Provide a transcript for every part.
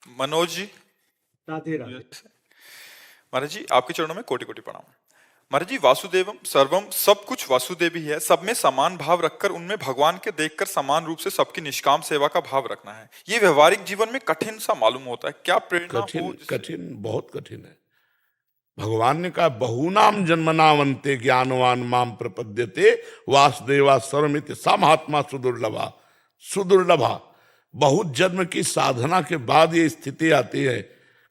मनोज जी। राधे राधे। महाराज जी, आपके चरणों में कोटि कोटि प्रणाम। महाराज जी, वासुदेवम सर्वम, सब कुछ वासुदेव ही है, सब में समान भाव रखकर उनमें भगवान के देखकर समान रूप से सबकी निष्काम सेवा का भाव रखना है। ये व्यवहारिक जीवन में कठिन सा मालूम होता है, क्या प्रेरणा हो कठिन बहुत कठिन है। भगवान ने कहा बहुनाम जन्मनावंते ज्ञानवान माम प्रपद्यते वासुदेवा सर्वमिति सा महात्मा सुदुर्लभा। सुदुर्लभा, बहुत जन्म की साधना के बाद ये स्थिति आती है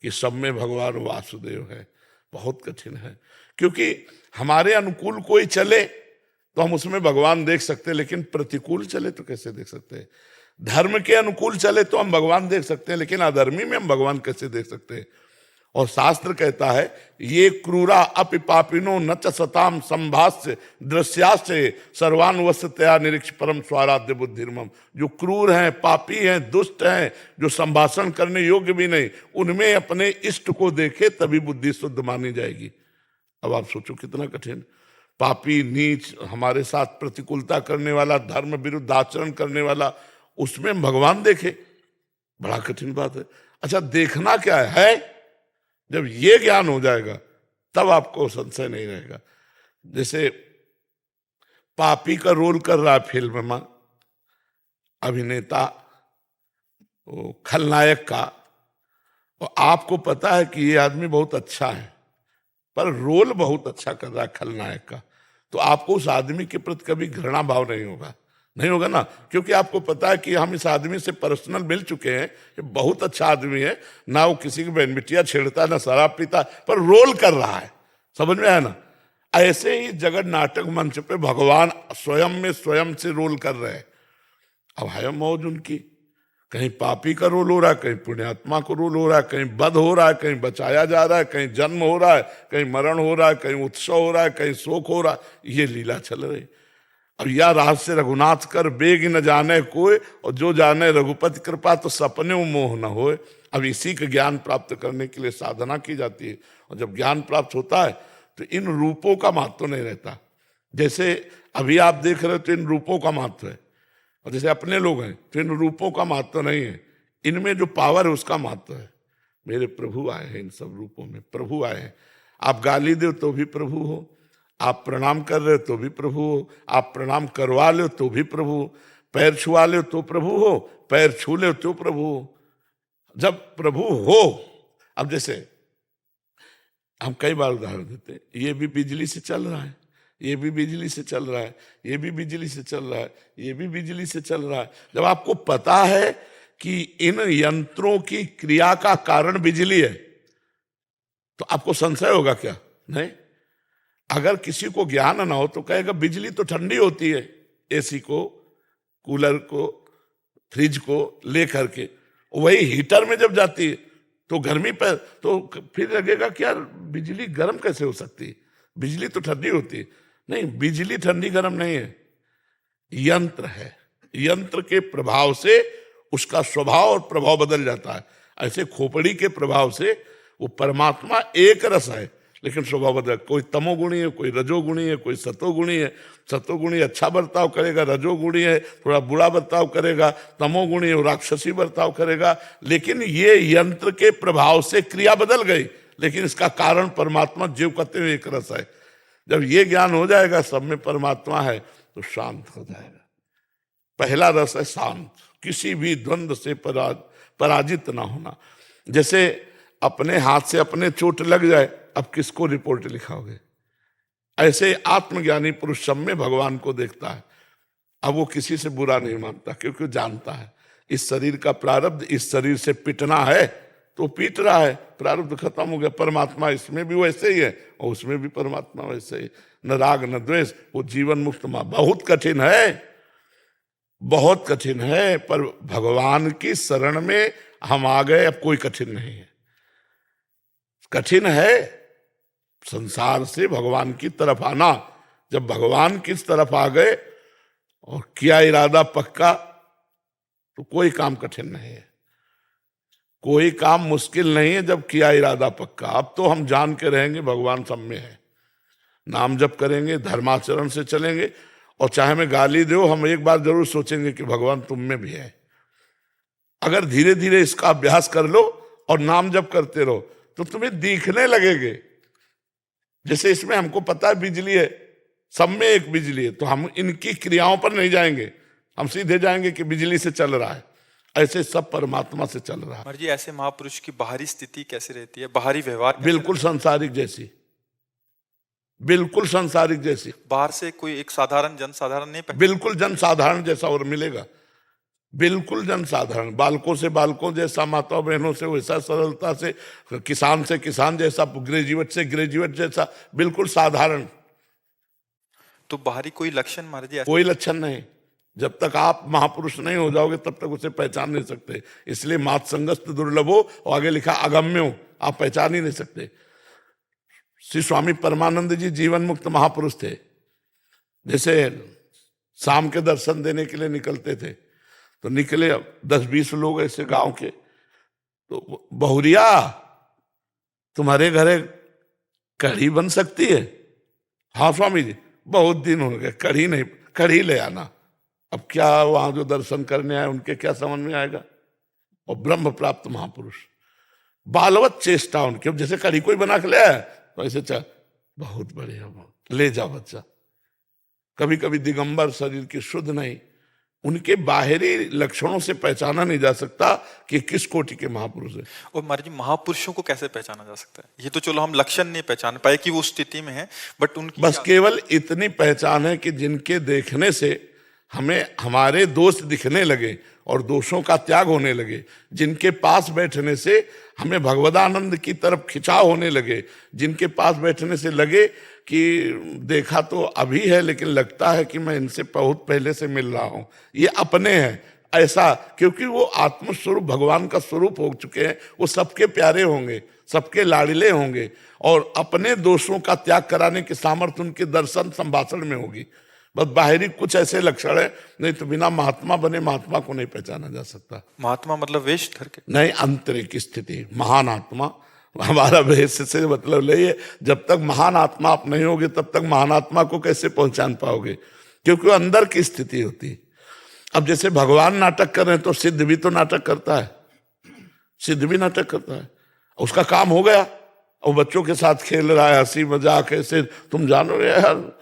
कि सब में भगवान वासुदेव है। बहुत कठिन है, क्योंकि हमारे अनुकूल कोई चले तो हम उसमें भगवान देख सकते हैं, लेकिन प्रतिकूल चले तो कैसे देख सकते हैं। धर्म के अनुकूल चले तो हम भगवान देख सकते हैं, लेकिन अधर्मी में हम भगवान कैसे देख सकते हैं। और शास्त्र कहता है ये क्रूरा अपि पापिनो न च सताम संभाष्य दृश्याश्च सर्वानुवस्तया निरीक्ष परम स्वाराध्य बुद्धिर्मम। जो क्रूर हैं, पापी हैं, दुष्ट हैं, जो संभाषण करने योग्य भी नहीं, उनमें अपने इष्ट को देखे तभी बुद्धि शुद्ध मानी जाएगी। अब आप सोचो कितना कठिन। पापी, नीच, हमारे साथ प्रतिकूलता करने वाला, धर्म विरुद्ध आचरण करने वाला, उसमें भगवान देखे, बड़ा कठिन बात है। अच्छा, देखना क्या है? जब ये ज्ञान हो जाएगा तब आपको संशय नहीं रहेगा। जैसे पापी का रोल कर रहा है फिल्म में अभिनेता, वो खलनायक का, और आपको पता है कि ये आदमी बहुत अच्छा है, पर रोल बहुत अच्छा कर रहा है खलनायक का, तो आपको उस आदमी के प्रति कभी घृणा भाव नहीं होगा। नहीं होगा ना, क्योंकि आपको पता है कि हम इस आदमी से पर्सनल मिल चुके हैं, ये बहुत अच्छा आदमी है, ना वो किसी की बहन बिटिया छेड़ता, ना शराब पीता, पर रोल कर रहा है। समझ में आया ना? ऐसे ही जगत नाटक मंच पे भगवान स्वयं में स्वयं से रोल कर रहे हैं। अब है मौज उनकी, कहीं पापी का रोल हो रहा है, कहीं पुण्यात्मा का रोल हो रहा है, कहीं वध हो रहा है, कहीं बचाया जा रहा है, कहीं जन्म हो रहा है, कहीं मरण हो रहा है, कहीं उत्सव हो रहा है, कहीं शोक हो रहा है। ये लीला चल रही। अब या राज से रघुनाथ कर बेग न जाने कोई, और जो जाने रघुपति कृपा तो सपने मोह न होए। अब इसी का ज्ञान प्राप्त करने के लिए साधना की जाती है, और जब ज्ञान प्राप्त होता है तो इन रूपों का महत्व नहीं रहता। जैसे अभी आप देख रहे हो तो इन रूपों का महत्व है, और जैसे अपने लोग हैं तो इन रूपों का महत्व नहीं है, इनमें जो पावर है उसका महत्व है। मेरे प्रभु आए हैं, इन सब रूपों में प्रभु आए हैं। आप गाली दो तो भी प्रभु हो, आप प्रणाम कर रहे हो तो भी प्रभु हो, आप प्रणाम करवा लो तो भी प्रभु हो, पैर छुआ लो तो प्रभु हो, पैर छू लो तो प्रभु हो। जब प्रभु हो, अब जैसे हम कई बार उदाहरण देते हैं, ये भी बिजली से चल रहा है, ये भी बिजली से चल रहा है, ये भी बिजली से चल रहा है, ये भी बिजली से चल रहा है। जब आपको पता है कि इन यंत्रों की क्रिया का कारण बिजली है, तो आपको संशय होगा क्या? नहीं। अगर किसी को ज्ञान ना हो तो कहेगा बिजली तो ठंडी होती है, एसी को, कूलर को, फ्रिज को ले करके, वही हीटर में जब जाती है तो गर्मी पर, तो फिर लगेगा कि यार बिजली गर्म कैसे हो सकती है, बिजली तो ठंडी होती है। नहीं, बिजली ठंडी गर्म नहीं है, यंत्र है। यंत्र के प्रभाव से उसका स्वभाव और प्रभाव बदल जाता है। ऐसे खोपड़ी के प्रभाव से वो परमात्मा एक रस है, लेकिन स्वभाव बदल, कोई तमोगुणी है, कोई रजोगुणी है, कोई सतोगुणी है। सतोगुणी अच्छा बर्ताव करेगा, रजोगुणी है थोड़ा बुरा बर्ताव करेगा, तमोगुणी है राक्षसी बर्ताव करेगा। लेकिन ये यंत्र के प्रभाव से क्रिया बदल गई, लेकिन इसका कारण परमात्मा जीव कहते हुए एक रस है। जब ये ज्ञान हो जाएगा सब में परमात्मा है तो शांत हो जाएगा। पहला रस है शांत, किसी भी द्वंद्व से पराजित ना होना। जैसे अपने हाथ से अपने चोट लग जाए, अब किसको रिपोर्ट लिखाओगे? ऐसे आत्मज्ञानी पुरुष सब में भगवान को देखता है। अब वो किसी से बुरा नहीं मानता, क्योंकि वो जानता है इस शरीर का प्रारब्ध, इस शरीर से पिटना है तो पीट रहा है, प्रारब्ध खत्म हो गया। परमात्मा इसमें भी वैसे ही है और उसमें भी परमात्मा वैसे ही, न राग न द्वेष, वो जीवन मुक्त मां। बहुत कठिन है, बहुत कठिन है, पर भगवान की शरण में हम आ गए, अब कोई कठिन नहीं है। कठिन है संसार से भगवान की तरफ आना। जब भगवान की तरफ आ गए और किया इरादा पक्का, तो कोई काम कठिन नहीं है, कोई काम मुश्किल नहीं है जब किया इरादा पक्का। अब तो हम जान के रहेंगे भगवान सब में है, नाम जप करेंगे, धर्माचरण से चलेंगे, और चाहे मैं गाली दो, हम एक बार जरूर सोचेंगे कि भगवान तुम में भी है। अगर धीरे धीरे इसका अभ्यास कर लो और नाम जप करते रहो तो तुम्हें दिखने लगेंगे। जैसे इसमें हमको पता है बिजली है, सब में एक बिजली है, तो हम इनकी क्रियाओं पर नहीं जाएंगे, हम सीधे जाएंगे कि बिजली से चल रहा है। ऐसे सब परमात्मा से चल रहा है। महाराज जी ऐसे महापुरुष की बाहरी स्थिति कैसे रहती है, बाहरी व्यवहार कैसे बिल्कुल संसारिक जैसी, बिल्कुल संसारिक जैसी, बाहर से कोई एक साधारण जनसाधारण नहीं बिल्कुल जनसाधारण जैसा और मिलेगा, बिल्कुल जनसाधारण, बालकों से बालकों जैसा, माता बहनों से वैसा सरलता से किसान जैसा, ग्रेजुएट से ग्रेजुएट जैसा, बिल्कुल साधारण। तो बाहरी कोई लक्षण महाराज जी कोई लक्षण नहीं। जब तक आप महापुरुष नहीं हो जाओगे तब तक उसे पहचान नहीं सकते। इसलिए मात संगस्त दुर्लभो, और आगे लिखा अगम्यो, आप पहचान ही नहीं सकते। श्री स्वामी परमानंद जी जीवन मुक्त महापुरुष थे। जैसे शाम के दर्शन देने के लिए निकलते थे तो निकले 10-20 लोग ऐसे गांव के, तो बहुरिया तुम्हारे घरे कढ़ी बन सकती है? हाँ स्वामी जी, बहुत दिन हो गए, कढ़ी नहीं, कढ़ी ले आना। अब क्या वहां जो दर्शन करने आए उनके क्या समझ में आएगा? और ब्रह्म प्राप्त महापुरुष, बालवत चेष्टा उनके, जैसे कढ़ी कोई बना के ले आया तो ऐसे बहुत बढ़िया, ले जाओ बच्चा। कभी कभी दिगंबर, शरीर की शुद्ध नहीं, उनके बाहरी लक्षणों से पहचाना नहीं जा सकता कि किस कोटि के महापुरुष है। और महाराज जी महापुरुषों को कैसे पहचाना जा सकता है? ये तो चलो हम लक्षण नहीं पहचान पाए कि वो स्थिति में है, बट उनकी बस केवल इतनी पहचान है कि जिनके देखने से हमें हमारे दोष दिखने लगे और दोषों का त्याग होने लगे, जिनके पास बैठने से हमें भगवदानंद की तरफ खिंचाव होने लगे, जिनके पास बैठने से लगे कि देखा तो अभी है लेकिन लगता है कि मैं इनसे बहुत पहले से मिल रहा हूं, ये अपने हैं, ऐसा, क्योंकि वो आत्मस्वरूप भगवान का स्वरूप हो चुके हैं, वो सबके प्यारे होंगे, सबके लाडले होंगे, और अपने दोषों का त्याग कराने की सामर्थ्य उनके दर्शन संभाषण में होगी। बस बाहरी कुछ ऐसे लक्षण है, नहीं तो बिना महात्मा बने महात्मा को नहीं पहचाना जा सकता। महात्मा मतलब वेश धर के नहीं, आंतरिक स्थिति, महान आत्मा। हमारा वेश से मतलब नहीं है, जब तक महान आत्मा आप नहीं होगे तब तक महान आत्मा को कैसे पहचान पाओगे? क्योंकि वो अंदर की स्थिति होती है। अब जैसे भगवान नाटक कर रहे हैं तो सिद्ध भी तो नाटक करता है, सिद्ध भी नाटक करता है, उसका काम हो गया, और बच्चों के साथ खेल रहा है, हंसी मजाक ऐसे, तुम जानो यार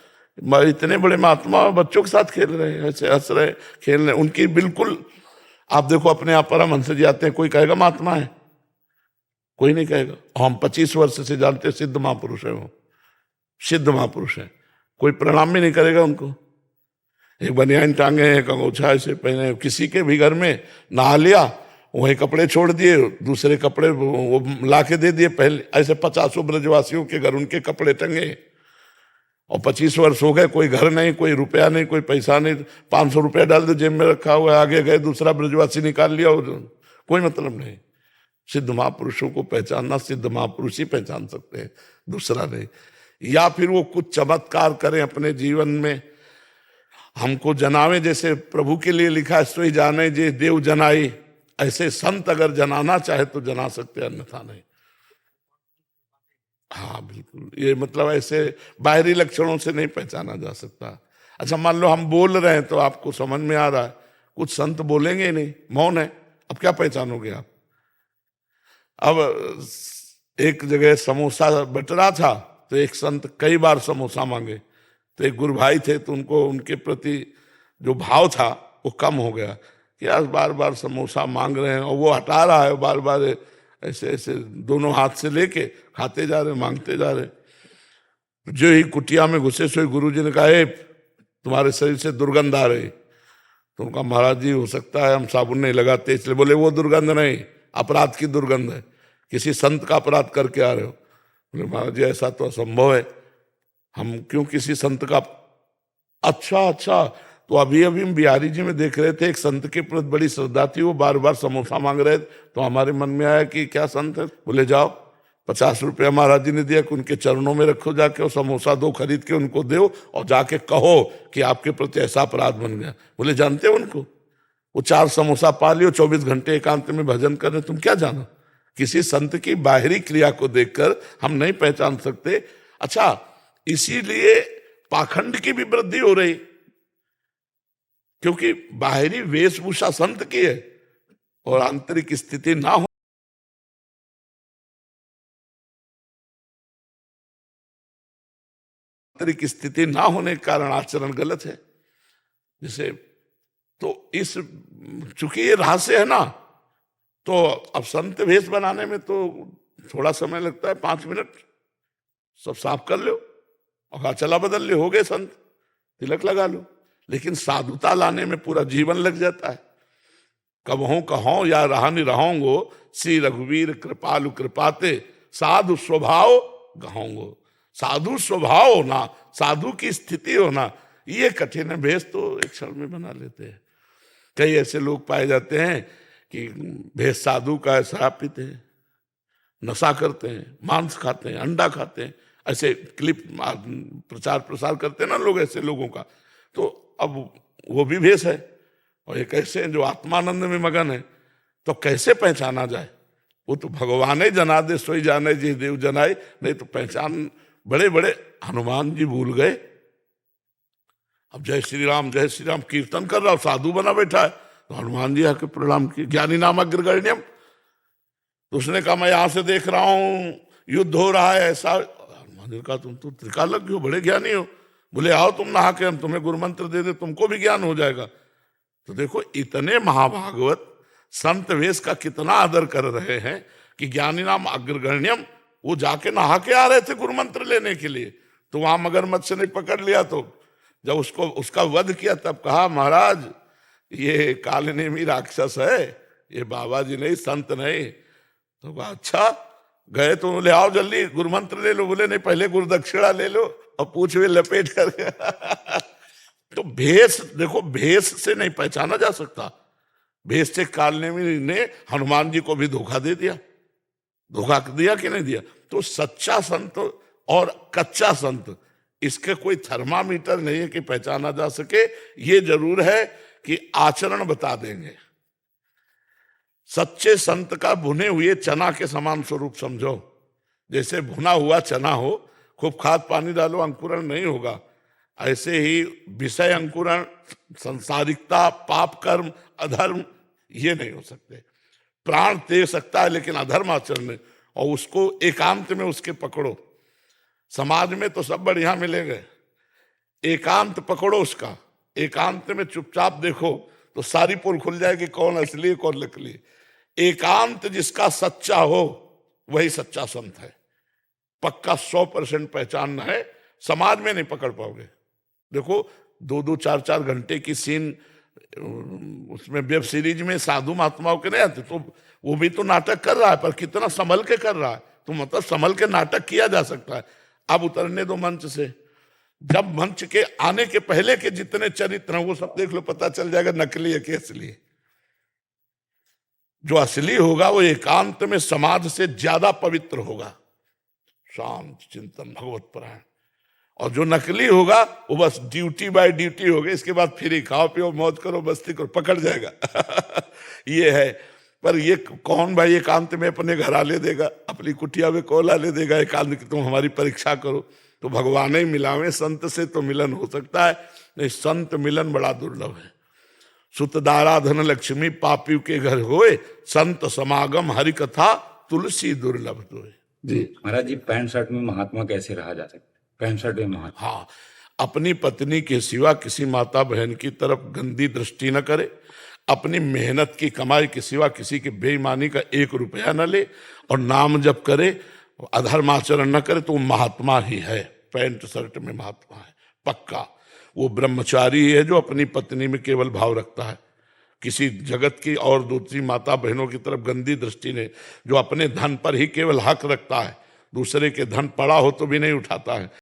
इतने बड़े महात्मा बच्चों के साथ खेल रहे हैं, ऐसे हंस रहे खेल रहे, उनकी बिल्कुल, आप देखो अपने आप परमहंस जी आते हैं, कोई कहेगा महात्मा है? कोई नहीं कहेगा। हम 25 वर्ष से जानते सिद्ध महापुरुष है, वो सिद्ध महापुरुष है, कोई प्रणाम भी नहीं करेगा उनको। एक बनियान टांगे, एक अंगोछा ऐसे पहने, किसी के भी घर में नहा लिया, वही कपड़े छोड़ दिए, दूसरे कपड़े वो ला के दे दिए, पहले ऐसे 50 ब्रजवासियों के घर उनके कपड़े टंगे, और 25 वर्ष हो गए, कोई घर नहीं, कोई रुपया नहीं, कोई पैसा नहीं, 500 रुपया डाल दो जेब में रखा हुआ है, आगे गए दूसरा ब्रजवासी निकाल लिया, कोई मतलब नहीं। सिद्ध महापुरुषों को पहचानना सिद्ध महापुरुष ही पहचान सकते हैं, दूसरा नहीं। या फिर वो कुछ चमत्कार करें अपने जीवन में, हमको जनावे, जैसे प्रभु के लिए लिखा है, सोई जाने जे देव जनाई, ऐसे संत अगर जनाना चाहे तो जना सकते, अन्यथा नहीं। हाँ बिल्कुल, ये मतलब ऐसे बाहरी लक्षणों से नहीं पहचाना जा सकता। अच्छा मान लो हम बोल रहे हैं तो आपको समझ में आ रहा है, कुछ संत बोलेंगे ही नहीं, मौन है, अब क्या पहचानोगे आप? अब एक जगह समोसा बट रहा था तो एक संत कई बार समोसा मांगे, तो एक गुरु भाई थे, तो उनको उनके प्रति जो भाव था वो कम हो गया कि आज बार बार समोसा मांग रहे हैं, और वो हटा रहा है बार बार, ऐसे ऐसे दोनों हाथ से लेके खाते जा रहे, मांगते जा रहे। जो ही कुटिया में घुसे सो गुरु जी ने कहा, तुम्हारे शरीर से दुर्गंध आ रही। तो उनका, महाराज जी हो सकता है हम साबुन नहीं लगाते इसलिए। बोले वो दुर्गंध नहीं, अपराध की दुर्गंध है, किसी संत का अपराध करके आ रहे हो। बोले महाराज जी ऐसा तो असंभव है, हम क्यों किसी संत का। अच्छा, तो अभी हम बिहारी जी में देख रहे थे, एक संत के प्रति बड़ी श्रद्धा थी, वो बार बार समोसा मांग रहे थे, तो हमारे मन में आया कि क्या संत है। बोले जाओ 50 रुपया महाराज जी ने दिया कि उनके चरणों में रखो जाके, और समोसा 2 खरीद के उनको दो, और जाके कहो कि आपके प्रति ऐसा अपराध बन गया। बोले जानते हो उनको? वो 4 समोसा पा लियो, 24 घंटे एकांत में भजन कर रहे, तुम क्या जानो? किसी संत की बाहरी क्रिया को देखकर हम नहीं पहचान सकते। अच्छा, इसीलिए पाखंड की भी वृद्धि हो रही, क्योंकि बाहरी वेशभूषा संत की है और आंतरिक स्थिति ना हो। आंतरिक स्थिति ना होने के कारण आचरण गलत है। जैसे तो इस चूंकि ये रहस्य है ना, तो अब संत वेश बनाने में तो थोड़ा समय लगता है, 5 मिनट सब साफ कर लो और चला बदल ले, हो गए संत, तिलक लगा लो। लेकिन साधुता लाने में पूरा जीवन लग जाता है। कबहों कहो या रहा निरहोंगो, श्री रघुवीर कृपालु कृपाते, साधु स्वभाव गहोंगो। साधु स्वभाव होना, साधु की स्थिति होना, ये कठिन है। भेष तो एक क्षण में बना लेते हैं। कई ऐसे लोग पाए जाते हैं कि भेष साधु का है, शराब पीते हैं, नशा करते हैं, मांस खाते हैं, अंडा खाते हैं, ऐसे क्लिप प्रचार प्रसार करते हैं ना लोग ऐसे लोगों का। तो अब वो भी भेष है और एक ऐसे हैं जो आत्मानंद में मगन है। तो कैसे पहचाना जाए? वो तो भगवान ही जना दे, सोई जाने जी देव जनाए। नहीं तो पहचान, बड़े बड़े हनुमान जी भूल गए। अब जय श्री राम कीर्तन कर रहा हो, साधु बना बैठा है, तो हनुमान जी आके प्रणाम किए, ज्ञानी नाम अग्रगण्यम। तो उसने कहा मैं यहां से देख रहा हूं युद्ध हो रहा है ऐसा। हनुमान जी ने कहा तुम तो त्रिकालज्ञ हो, बड़े ज्ञानी हो, बोले आओ तुम नहा के हम तुम्हें गुरु मंत्र दे दे, तुमको भी ज्ञान हो जाएगा। तो देखो इतने महाभागवत संत वेश का कितना आदर कर रहे हैं कि ज्ञानी नाम अग्रगण्यम, वो जाके नहा के आ रहे थे गुरु मंत्र लेने के लिए। तो वहां मगरमच्छ ने पकड़ लिया, तो जब उसका वध किया तब कहा महाराज ये कालनेमी राक्षस है, ये बाबा जी नहीं, संत नहीं। तो कहा अच्छा, गए तो बोले आओ जल्दी गुरु मंत्र ले लो। बोले नहीं, पहले गुरु दक्षिणा ले लो और पूछ में लपेट कर। तो भेष देखो, भेष से नहीं पहचाना जा सकता। भेष से कालनेमी ने हनुमान जी को भी धोखा दे दिया। धोखा दिया कि नहीं दिया? तो सच्चा संत और कच्चा संत, इसके कोई थर्मामीटर नहीं है कि पहचाना जा सके। ये जरूर है कि आचरण बता देंगे। सच्चे संत का भुने हुए चना के समान स्वरूप समझो। जैसे भुना हुआ चना हो, खूब खाद पानी डालो, अंकुरण नहीं होगा। ऐसे ही विषय अंकुरण, संसारिकता, पाप कर्म, अधर्म, ये नहीं हो सकते। प्राण दे सकता है लेकिन अधर्म आचरण में, और उसको एकांत में उसके पकड़ो। समाज में तो सब बढ़िया मिलेंगे, एकांत पकड़ो उसका, एकांत में चुपचाप देखो तो सारी पोल खुल जाएगी, कौन असली है कौन नकली। एकांत जिसका सच्चा हो वही सच्चा संत है। पक्का 100% पहचानना है, समाज में नहीं पकड़ पाओगे। देखो 2-2, 4-4 घंटे की सीन उसमें वेब सीरीज में साधु महात्माओं के नहीं आते, तो वो भी तो नाटक कर रहा है, पर कितना संभल के कर रहा है। तो मतलब संभल के नाटक किया जा सकता है। अब उतरने दो मंच से, जब मंच के आने के पहले के जितने चरित्र हैं वो सब देख लो, पता चल जाएगा नकली है कि असली है। जो असली होगा वो एकांत में समाज से ज्यादा पवित्र होगा, शांत चिंतन भगवत परायण। और जो नकली होगा वो बस ड्यूटी बाय ड्यूटी होगा, इसके बाद फ्री खाओ पियो मौज करो बस्ती करो, पकड़ जाएगा। ये है। पर ये कौन भाई एकांत में अपने घर आले देगा, अपनी कुटिया में कौन आले देगा एकांत की? तुम हमारी परीक्षा करो। तो भगवान ही मिलावे, संत से तो मिलन हो सकता है, नहीं संत मिलन बड़ा दुर्लभ है। सुतदारा धन लक्ष्मी पापियों के घर होए, संत समागम हरि कथा तुलसी दुर्लभ तो। जी महाराज जी, पैंट शर्ट में महात्मा कैसे रहा जा सकता है? पैंट शर्ट में महात्मा, हाँ, अपनी पत्नी के सिवा किसी माता बहन की तरफ गंदी दृष्टि न करे, अपनी मेहनत की कमाई के सिवा किसी की बेईमानी का 1 रुपया न ले, और नाम जप करे, अधर्म आचरण न करे, तो वो महात्मा ही है। पैंट शर्ट में महात्मा है पक्का। वो ब्रह्मचारी है जो अपनी पत्नी में केवल भाव रखता है, किसी जगत की और दूसरी माता बहनों की तरफ गंदी दृष्टि ने, जो अपने धन पर ही केवल हक रखता है, दूसरे के धन पड़ा हो तो भी नहीं उठाता है।